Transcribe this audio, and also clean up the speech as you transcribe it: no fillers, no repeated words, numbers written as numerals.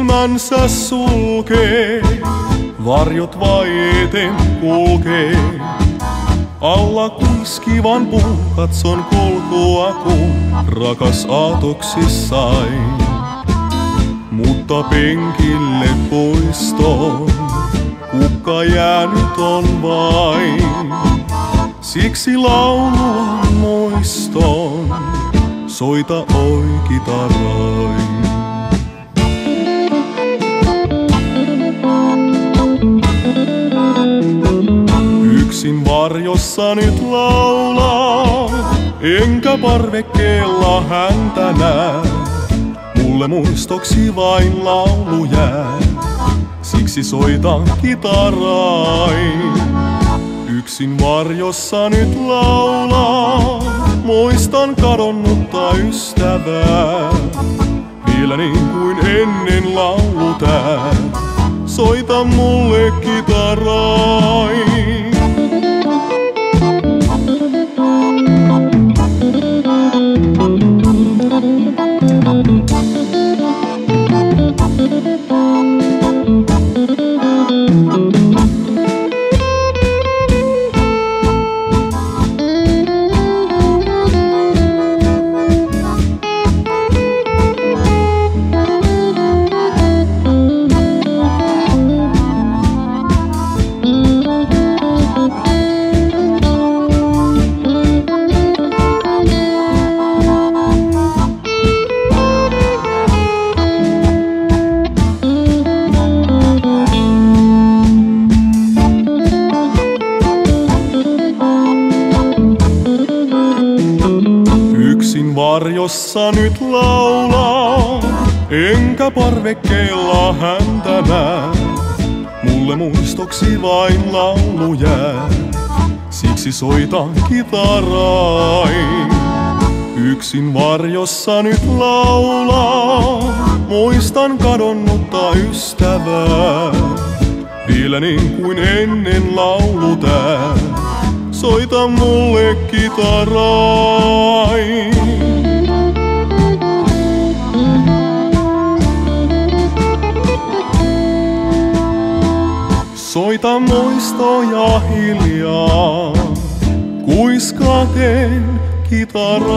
silmänsä sulkee, varjot vaeten kulkee. Alla kuiskivan puun katson kulkua, kun rakas aatoksissain. Mutta penkille puistoon kukka jäänyt on vain. Siksi laulua muiston, soita oi kitarain. Yksin varjossa nyt laulaa, enkä parvekkeella häntä näe. Mulle muistoksi vain laulu jää, siksi soitan kitarain. Yksin varjossa nyt laulaa, muistan kadonnutta ystävää. Vielä niin kuin ennen laulu tää, soita mulle kitarain. Varjossa nyt laulaa, enkä parvekkeella häntä näe. Mulle muistoksi vain laulu jää, siksi soitan kitarain. Yksin varjossa nyt laulaa, muistan kadonnutta ystävää. Vielä niin kuin ennen laulu tää, soita mulle kitarain. Soita muistoja hiljaa, kuiskaten kitarain.